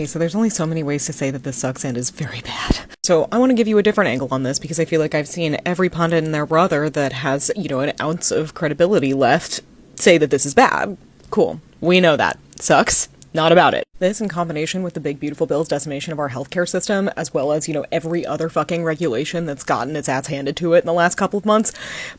So there's only so many ways to say that this sucks and is very bad. So I want to give you a different angle on this because I feel like I've seen every pundit and their brother that has, an ounce of credibility left say that this is bad. Cool. We know that. Sucks. Not about it. This, in combination with the big beautiful bill's decimation of our healthcare system, as well as, every other fucking regulation that's gotten its ass handed to it in the last couple of months,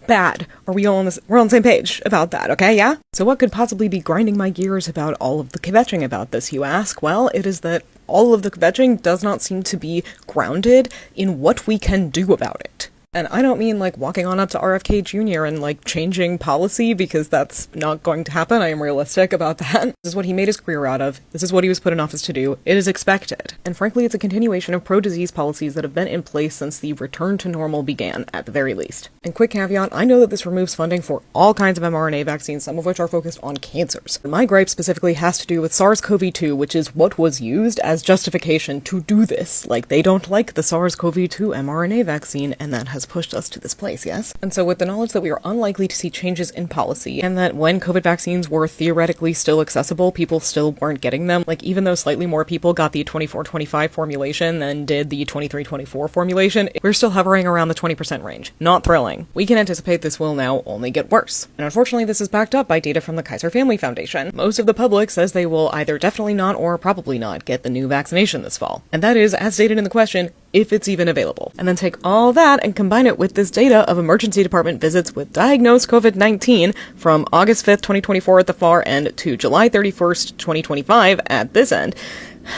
bad. Are we all on we're on the same page about that, okay, yeah? So what could possibly be grinding my gears about all of the kvetching about this, you ask? Well, it is that all of the kvetching does not seem to be grounded in what we can do about it. And I don't mean, walking on up to RFK Jr. and, changing policy, because that's not going to happen. I am realistic about that. This is what he made his career out of. This is what he was put in office to do. It is expected. And frankly, it's a continuation of pro-disease policies that have been in place since the return to normal began, at the very least. And quick caveat, I know that this removes funding for all kinds of mRNA vaccines, some of which are focused on cancers. My gripe specifically has to do with SARS-CoV-2, which is what was used as justification to do this. They don't like the SARS-CoV-2 mRNA vaccine, and that has pushed us to this place, yes? And so with the knowledge that we are unlikely to see changes in policy, and that when COVID vaccines were theoretically still accessible, people still weren't getting them, even though slightly more people got the 24-25 formulation than did the 23-24 formulation, we're still hovering around the 20% range. Not thrilling. We can anticipate this will now only get worse. And unfortunately, this is backed up by data from the Kaiser Family Foundation. Most of the public says they will either definitely not or probably not get the new vaccination this fall. And that is, as stated in the question, if it's even available. And then take all that and combine it with this data of emergency department visits with diagnosed COVID-19 from August 5th, 2024 at the far end to July 31st, 2025 at this end.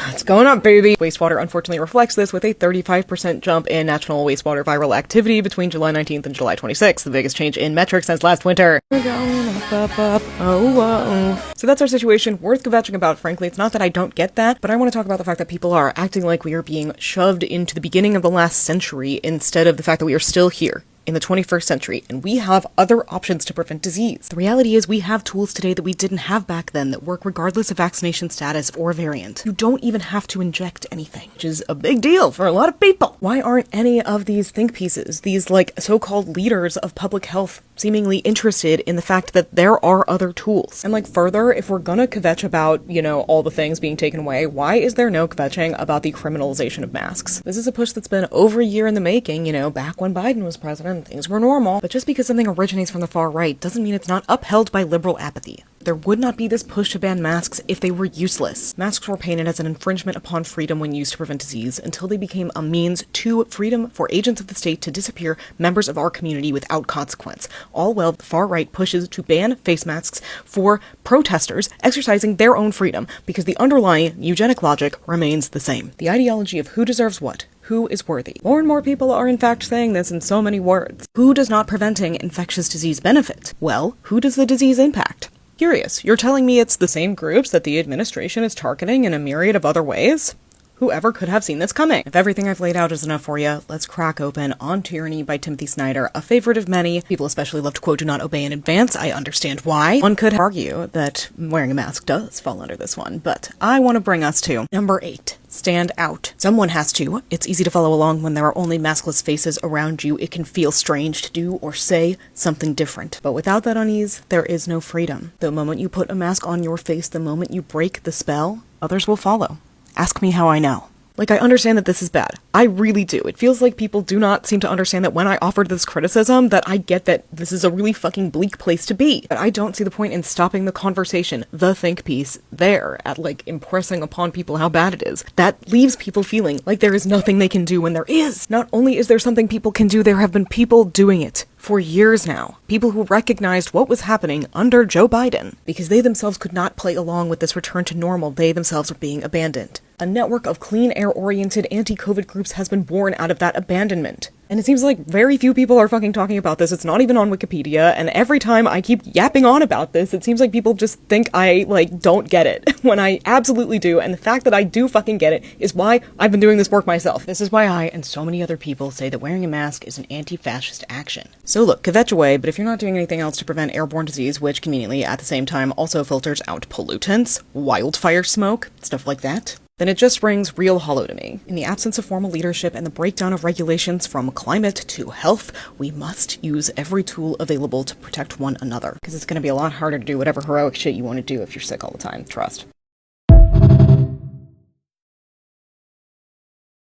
It's going up, baby! Wastewater unfortunately reflects this with a 35% jump in national wastewater viral activity between July 19th and July 26th, the biggest change in metrics since last winter. We're going up, oh. So that's our situation, worth kvetching about. Frankly, it's not that I don't get that, but I want to talk about the fact that people are acting like we are being shoved into the beginning of the last century instead of the fact that we are still here in the 21st century, and we have other options to prevent disease. The reality is we have tools today that we didn't have back then that work regardless of vaccination status or variant. You don't even have to inject anything, which is a big deal for a lot of people. Why aren't any of these think pieces, these so-called leaders of public health, seemingly interested in the fact that there are other tools? And further, if we're gonna kvetch about, all the things being taken away, why is there no kvetching about the criminalization of masks? This is a push that's been over a year in the making, back when Biden was president. Things were normal, but just because something originates from the far right doesn't mean it's not upheld by liberal apathy. There would not be this push to ban masks if they were useless. Masks were painted as an infringement upon freedom when used to prevent disease until they became a means to freedom for agents of the state to disappear members of our community without consequence. All while the far right pushes to ban face masks for protesters exercising their own freedom because the underlying eugenic logic remains the same. The ideology of who deserves what, who is worthy. More and more people are in fact saying this in so many words. Who does not preventing infectious disease benefit? Well, who does the disease impact? Curious, you're telling me it's the same groups that the administration is targeting in a myriad of other ways? Whoever could have seen this coming? If everything I've laid out is enough for you, let's crack open On Tyranny by Timothy Snyder, a favorite of many. People especially love to quote, "Do not obey in advance." I understand why. One could argue that wearing a mask does fall under this one, but I want to bring us to number 8. Stand out. Someone has to. It's easy to follow along when there are only maskless faces around you. It can feel strange to do or say something different. But without that unease, there is no freedom. The moment you put a mask on your face, the moment you break the spell, others will follow. Ask me how I know. I understand that this is bad. I really do. It feels like people do not seem to understand that when I offered this criticism, that I get that this is a really fucking bleak place to be. But I don't see the point in stopping the conversation, the think piece, there, at impressing upon people how bad it is. That leaves people feeling like there is nothing they can do when there is. Not only is there something people can do, there have been people doing it for years now. People who recognized what was happening under Joe Biden because they themselves could not play along with this return to normal. They themselves were being abandoned. A network of clean air-oriented anti-COVID groups has been born out of that abandonment. And it seems like very few people are fucking talking about this. It's not even on Wikipedia, and every time I keep yapping on about this, it seems like people just think I, don't get it, when I absolutely do, and the fact that I do fucking get it is why I've been doing this work myself. This is why I, and so many other people, say that wearing a mask is an anti-fascist action. So look, kvetch away, but if you're not doing anything else to prevent airborne disease, which conveniently, at the same time, also filters out pollutants, wildfire smoke, stuff like that, then it just rings real hollow to me. In the absence of formal leadership and the breakdown of regulations from climate to health, we must use every tool available to protect one another. Because it's going to be a lot harder to do whatever heroic shit you want to do if you're sick all the time, trust.